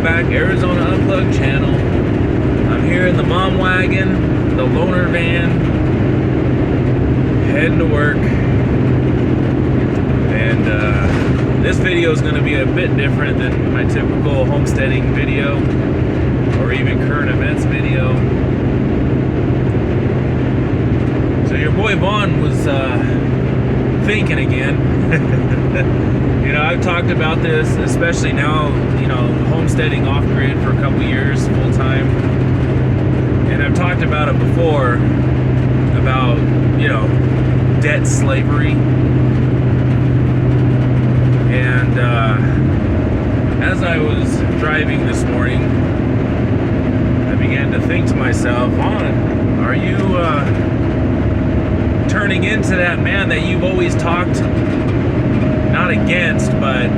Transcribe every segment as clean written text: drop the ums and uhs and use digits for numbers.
welcome back, Arizona Unplugged channel. I'm here in the mom wagon, the loaner van, heading to work. And this video is going to be a bit different than my typical homesteading video or even current events video. So your boy Vaughn was thinking again. You know, I've talked about this, especially now, you know, homesteading off-grid for a couple years, full-time. And I've talked about it before, about, you know, debt slavery. And as I was driving this morning, I began to think to myself, Vaughn, are you turning into that man that you've always talked not against, but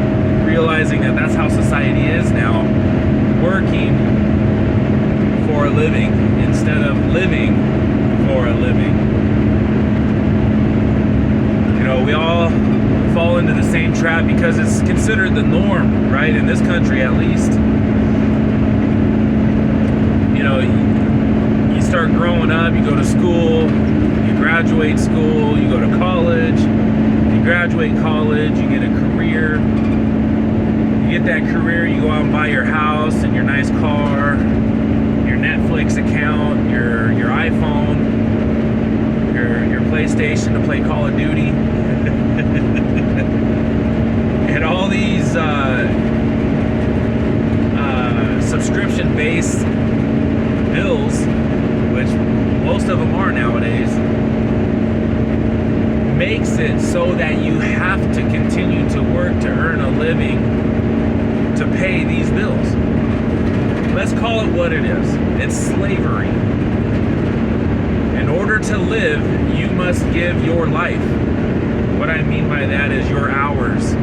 realizing that that's how society is now, working for a living instead of living for a living? You know, we all fall into the same trap because it's considered the norm, right? In this country, at least. You know, you start growing up, you go to school, you graduate school, you go to college, you graduate college, you get a career. You get that career, you go out and buy your house and your nice car, your Netflix account, your iPhone, your PlayStation to play Call of Duty, and all these subscription-based bills, which most of them are nowadays, makes it so that you have to continue to work to earn a living to pay these bills. Let's call it what it is. It's slavery. In order to live, you must give your life. What I mean by that is your hours.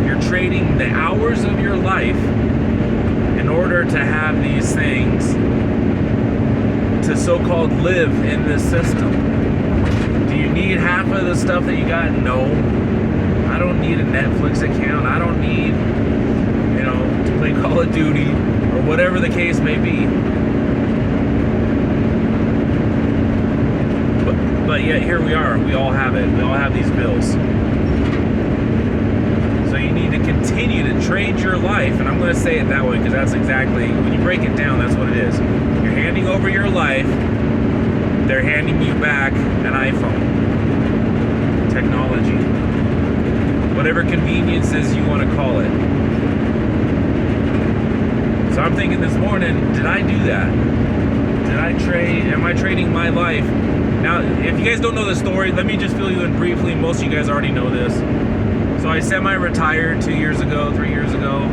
You're trading the hours of your life in order to have these things, to so-called live in this system. Do you need half of the stuff that you got? No. I don't need a Netflix account. I don't need, you know, to play Call of Duty or whatever the case may be. But yet here we are. We all have it. We all have these bills. So you need to continue to trade your life, and I'm going to say it that way because that's exactly, when you break it down, that's what it is. You're handing over your life. They're handing you back an iPhone. Technology. Whatever conveniences you want to call it. So I'm thinking this morning, did I do that? Did I trade? Am I trading my life? Now, if you guys don't know the story, let me just fill you in briefly. Most of you guys already know this. So I semi-retired 2 years ago, 3 years ago.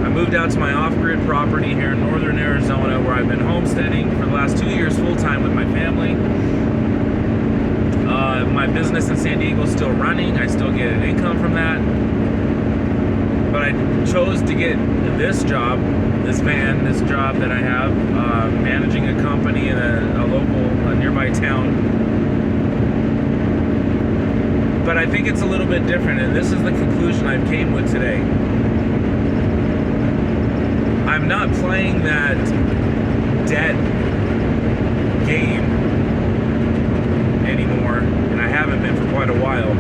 I moved out to my off-grid property here in northern Arizona, where I've been homesteading for the last 2 years full-time with my family. My business in San Diego is still running. I still get an income from that. But I chose to get this job, this van, this job that I have, managing a company in a nearby town. But I think it's a little bit different, and this is the conclusion I've came with today. I'm not playing that debt game anymore, and I haven't been for quite a while.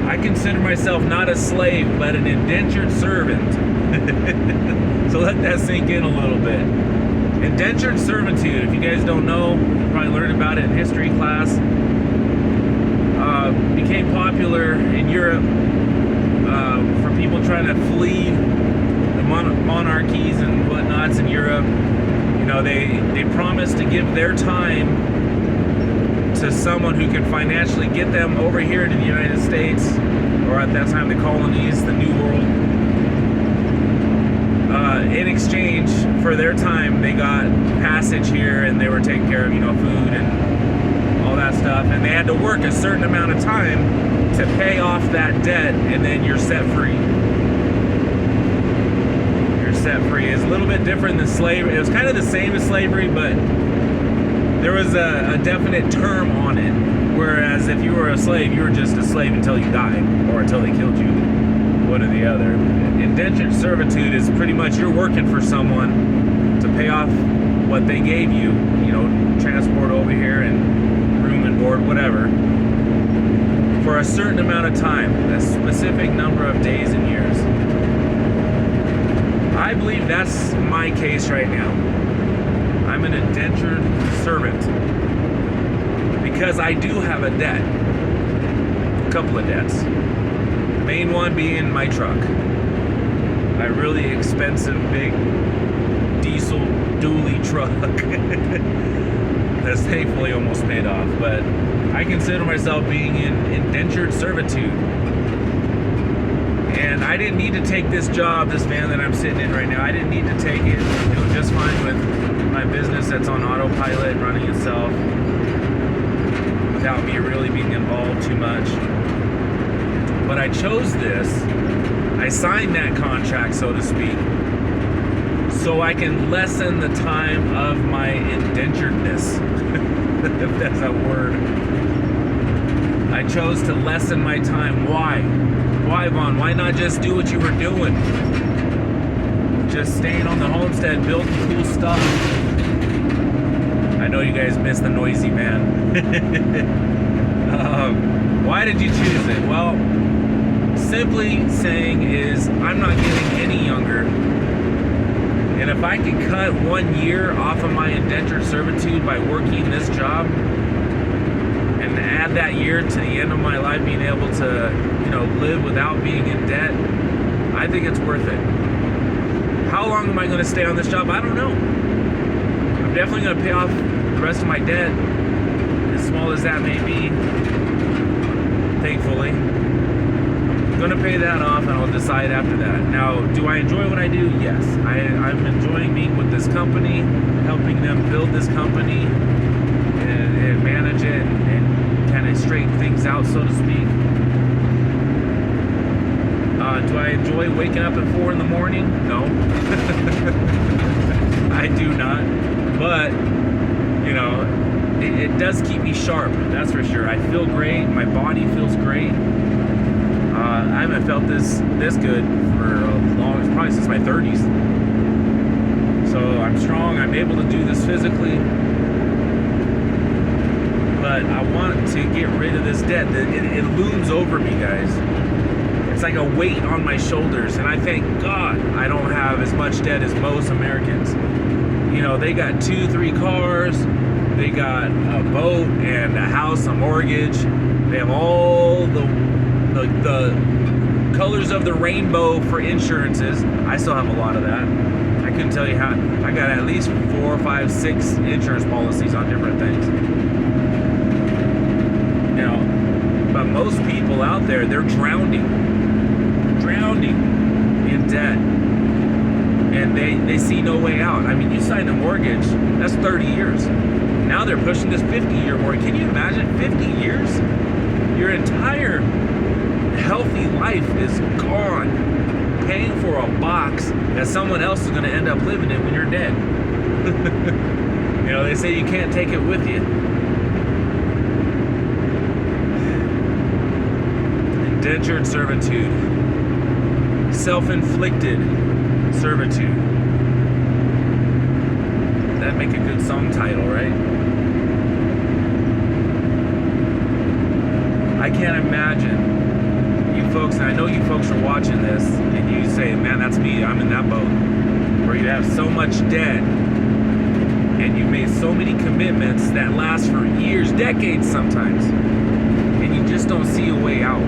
I consider myself not a slave, but an indentured servant. So let that sink in a little bit. Indentured servitude, if you guys don't know, you probably learned about it in history class. Became popular in Europe for people trying to flee the monarchies and whatnots in Europe. You know, they promised to give their time to someone who could financially get them over here to the United States, or at that time the colonies, the New World. In exchange for their time, they got passage here, and they were taken care of, you know, food and all that stuff. And they had to work a certain amount of time to pay off that debt, and then you're set free. You're set free. It's a little bit different than slavery. It was kind of the same as slavery, but there was a definite term on it. Whereas if you were a slave, you were just a slave until you died, or until they killed you. one or the other. Indentured servitude is pretty much you're working for someone to pay off what they gave you, you know, transport over here and room and board, whatever, for a certain amount of time, a specific number of days and years. I believe that's my case right now. I'm an indentured servant because I do have a debt, a couple of debts. Main one being my truck, my really expensive big diesel dually truck that's thankfully almost paid off. But I consider myself being in indentured servitude. And I didn't need to take this job, this van that I'm sitting in right now. I didn't need to take it. It was just fine with my business that's on autopilot, running itself, without me really being involved too much. But I chose this. I signed that contract, so to speak, so I can lessen the time of my indenturedness, if that's a word. I chose to lessen my time. Why? Why, Vaughn? Why not just do what you were doing? Just staying on the homestead, building cool stuff. I know you guys miss the noisy van. Why did you choose it? Well, simply saying is I'm not getting any younger. And if I can cut 1 year off of my indentured servitude by working this job, and add that year to the end of my life being able to, you know, live without being in debt, I think it's worth it. How long am I going to stay on this job? I don't know. I'm definitely going to pay off the rest of my debt, as small as that may be, thankfully. I'm going to pay that off and I'll decide after that. Now, do I enjoy what I do? Yes. I'm enjoying being with this company, helping them build this company and manage it and kind of straighten things out, so to speak. Do I enjoy waking up at 4 in the morning? No. I do not. But, you know, it does keep me sharp, that's for sure. I feel great. My body feels great. I haven't felt this good for a long, probably since my 30s. So I'm strong. I'm able to do this physically. But I want to get rid of this debt. It looms over me, guys. It's like a weight on my shoulders, and I thank God I don't have as much debt as most Americans. You know, they got 2-3 cars, they got a boat and a house, a mortgage. They have all the colors of the rainbow for insurances. I still have a lot of that. I couldn't tell you how. I got at least 4, 5, 6 insurance policies on different things. You know, but most people out there, they're drowning in debt, and they see no way out. I mean, you sign a mortgage, that's 30 years. Now they're pushing this 50-year mortgage. Can you imagine 50 years? Your entire healthy life is gone, paying for a box that someone else is going to end up living in when you're dead. You know, they say you can't take it with you. Indentured servitude. Self-inflicted servitude. That'd make a good song title, right? I can't imagine you folks, and I know you folks are watching this, and you say, man, that's me, I'm in that boat, where you have so much debt, and you've made so many commitments that last for years, decades sometimes, and you just don't see a way out.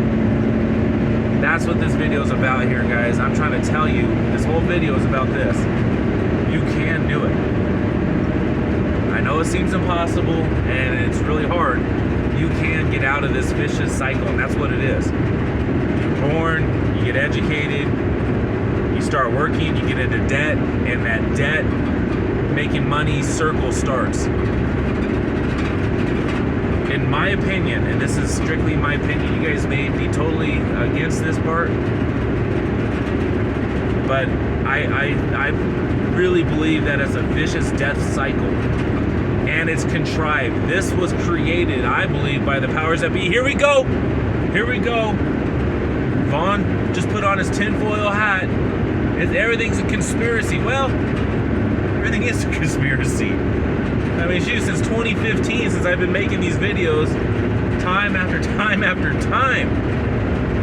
That's what this video is about here, guys. I'm trying to tell you, this whole video is about this. You can do it. I know it seems impossible, and it's really hard. You can get out of this vicious cycle, and that's what it is. You're born, you get educated, you start working, you get into debt, and that debt making money circle starts. In my opinion, and this is strictly my opinion, you guys may be totally against this part, but I really believe that it's a vicious death cycle, and it's contrived. This was created, I believe, by the powers that be. Here we go. Vaughn just put on his tinfoil hat. Everything's a conspiracy. Well, everything is a conspiracy. I mean, shoot, since 2015, since I've been making these videos, time after time after time,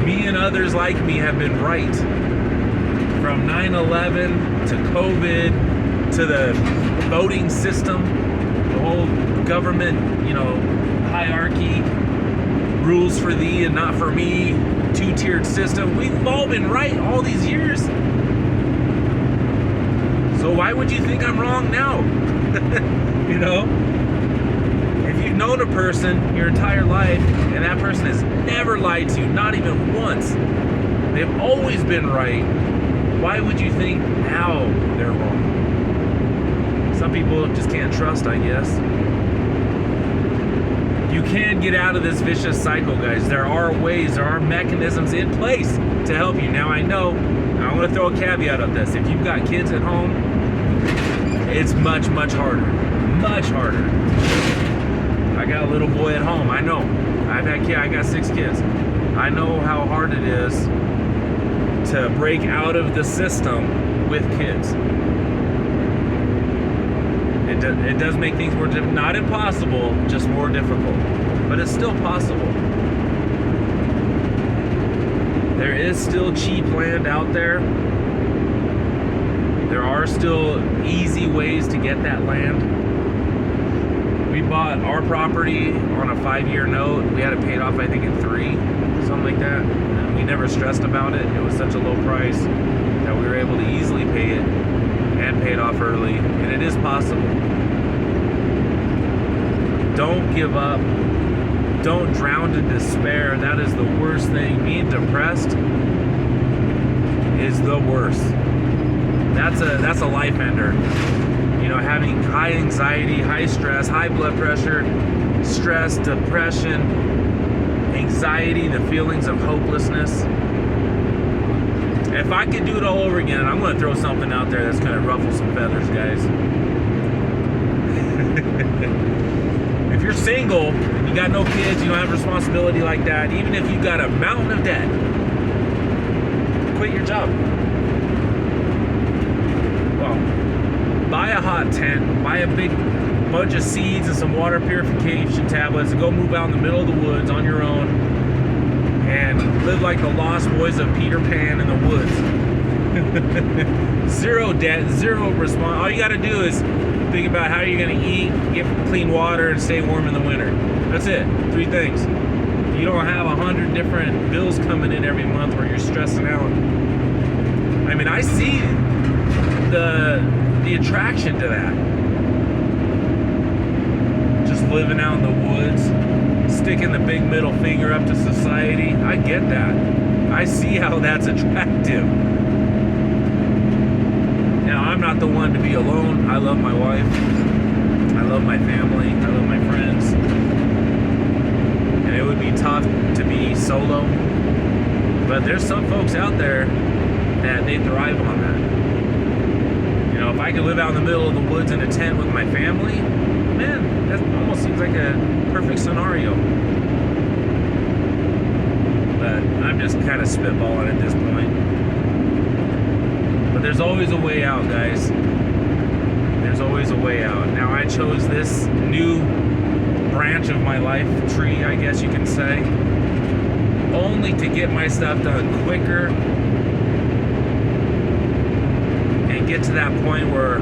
me and others like me have been right. From 9/11 to COVID to the voting system, the whole government, hierarchy, rules for thee and not for me, two-tiered system. We've all been right all these years. So why would you think I'm wrong now? If you've known a person your entire life and that person has never lied to you, not even once, they've always been right, why would you think now they're wrong? Some people just can't trust, I guess. You can get out of this vicious cycle, guys. There are ways, there are mechanisms in place to help you. Now, I know, I'm going to throw a caveat on this. If you've got kids at home, it's much, much harder. Much harder. I got a little boy at home. I know. I got 6 kids. I know how hard it is to break out of the system with kids. It does make things more difficult. Not impossible, just more difficult. But it's still possible. There is still cheap land out there. There are still easy ways to get that land. We bought our property on a 5-year note. We had it paid off, I think, in 3, something like that. And we never stressed about it. It was such a low price that we were able to easily pay it and pay it off early. And it is possible. Don't give up. Don't drown in despair. That is the worst thing. Being depressed is the worst. That's a life ender. Having high anxiety, high stress, high blood pressure, stress, depression, anxiety, the feelings of hopelessness. If I could do it all over again, I'm going to throw something out there that's going to ruffle some feathers, guys. If you're single, you got no kids, you don't have responsibility like that, even if you got a mountain of debt, quit your job. Buy a hot tent, buy a big bunch of seeds and some water purification tablets, and go move out in the middle of the woods on your own and live like the lost boys of Peter Pan in the woods. Zero debt, zero response. All you got to do is think about how you're going to eat, get clean water, and stay warm in the winter. That's it. 3 things. You don't have 100 different bills coming in every month where you're stressing out. I mean, I see the attraction to that. Just living out in the woods, sticking the big middle finger up to society. I get that. I see how that's attractive. Now, I'm not the one to be alone. I love my wife. I love my family. I love my friends. And it would be tough to be solo. But there's some folks out there that they thrive on that. If I could live out in the middle of the woods in a tent with my family, man, that almost seems like a perfect scenario. But I'm just kind of spitballing at this point. But there's always a way out, guys. There's always a way out. Now, I chose this new branch of my life tree, I guess you can say, only to get my stuff done quicker, get to that point where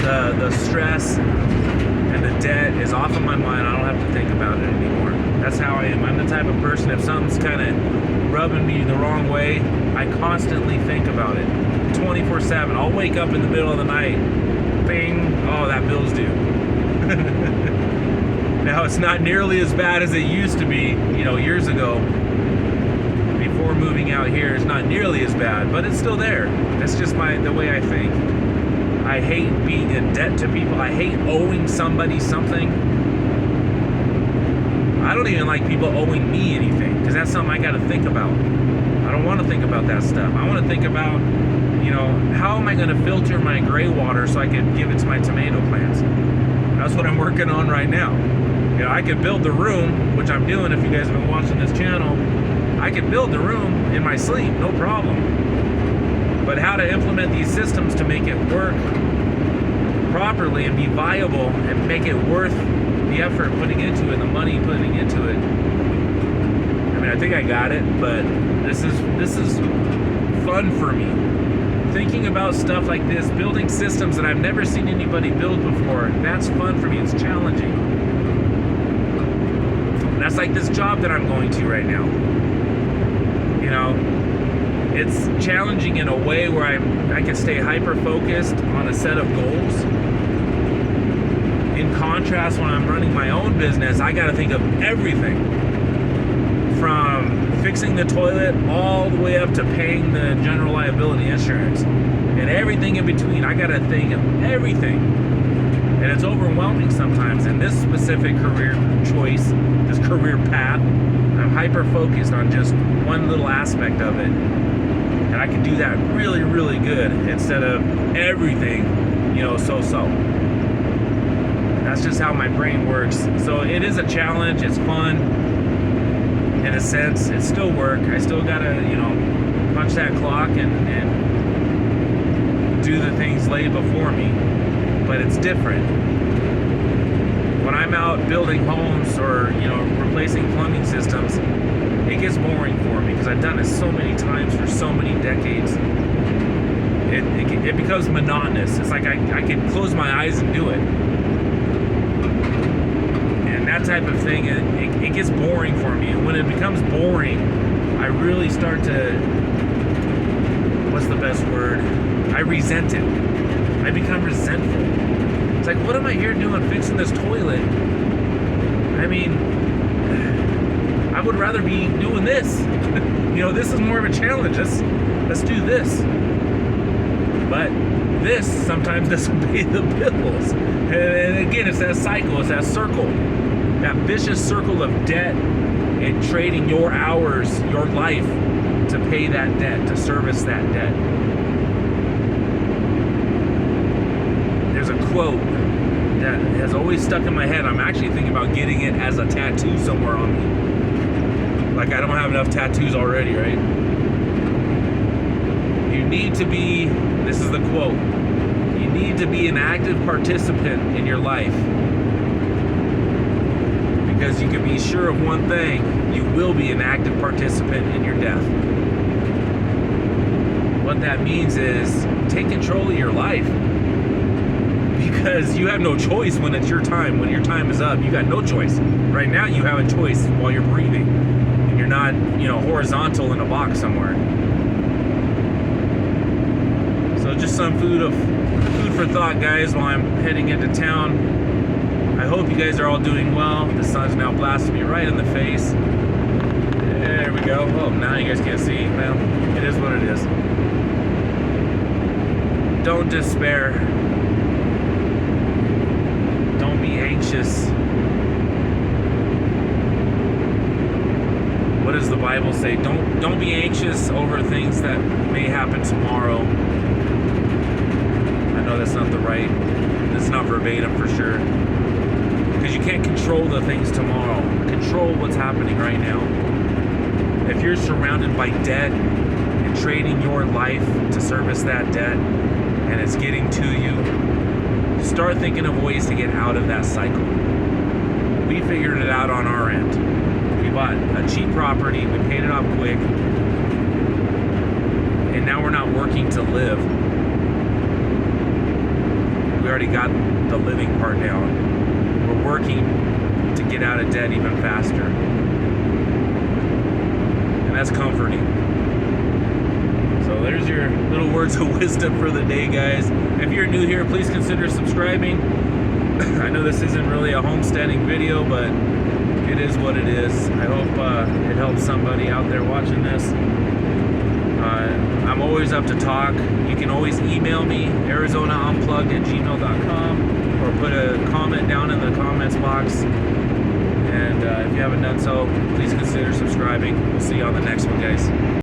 the stress and the debt is off of my mind. I don't have to think about it anymore. That's how I am. I'm the type of person, if something's kind of rubbing me the wrong way, I constantly think about it 24/7. I'll wake up in the middle of the night, bing, oh, that bill's due. Now, it's not nearly as bad as it used to be, years ago. Before moving out here, it's not nearly as bad, but it's still there. That's just the way I think. I hate being in debt to people. I hate owing somebody something. I don't even like people owing me anything, because that's something I got to think about. I don't want to think about that stuff. I want to think about, how am I going to filter my gray water so I can give it to my tomato plants? That's what I'm working on right now. I could build the room, which I'm doing if you guys have been watching this channel. I can build the room in my sleep, no problem. But how to implement these systems to make it work properly and be viable and make it worth the effort putting into it, the money putting into it. I mean, I think I got it, but this is fun for me. Thinking about stuff like this, building systems that I've never seen anybody build before, that's fun for me. It's challenging. That's like this job that I'm going to right now. You know, it's challenging in a way where I can stay hyper-focused on a set of goals. In contrast, when I'm running my own business, I got to think of everything. From fixing the toilet all the way up to paying the general liability insurance. And everything in between. I got to think of everything. And it's overwhelming sometimes. In this specific career choice, this career path, I'm hyper-focused on just one little aspect of it. And I can do that really, really good instead of everything, you know, so-so. That's just how my brain works. So it is a challenge. It's fun. In a sense, it's still work. I still gotta, you know, punch that clock and do the things laid before me. But it's different. When I'm out building homes or, you know, replacing plumbing systems, it gets boring for me because I've done it so many times for so many decades. It becomes monotonous. It's like I can close my eyes and do it. And that type of thing, it gets boring for me. And when it becomes boring, I really start to, what's the best word? I resent it. I become resentful. It's like, what am I here doing fixing this toilet? I mean, I would rather be doing this. You know, this is more of a challenge. Let's do this. But this sometimes doesn't pay the bills. And again, it's that cycle, it's that circle. That vicious circle of debt and trading your hours, your life to pay that debt, to service that debt. There's a quote that has always stuck in my head. I'm actually thinking about getting it as a tattoo somewhere on me. Like I don't have enough tattoos already, right? You need to be, this is the quote, you need to be an active participant in your life. Because you can be sure of one thing, you will be an active participant in your death. What that means is take control of your life. Because you have no choice when it's your time. When your time is up, you got no choice. Right now you have a choice while you're breathing. And you're not, you know, horizontal in a box somewhere. So just some food for thought, guys, while I'm heading into town. I hope you guys are all doing well. The sun's now blasting me right in the face. There we go. Oh, now you guys can't see. Well, it is what it is. Don't despair. Don't be anxious. What does the Bible say? Don't be anxious over things that may happen tomorrow. I know that's not that's not verbatim for sure. Because you can't control the things tomorrow. Control what's happening right now. If you're surrounded by debt and trading your life to service that debt and it's getting to you, start thinking of ways to get out of that cycle. We figured it out on our end. We bought a cheap property, we paid it off quick, and now we're not working to live. We already got the living part down. We're working to get out of debt even faster. And that's comforting. So there's your little words of wisdom for the day, guys. If you're new here, please consider subscribing. I know this isn't really a homesteading video, but it is what it is. I hope it helps somebody out there watching this. I'm always up to talk. You can always email me, arizonaunplugged@gmail.com, or put a comment down in the comments box. And if you haven't done so, please consider subscribing. We'll see you on the next one, guys.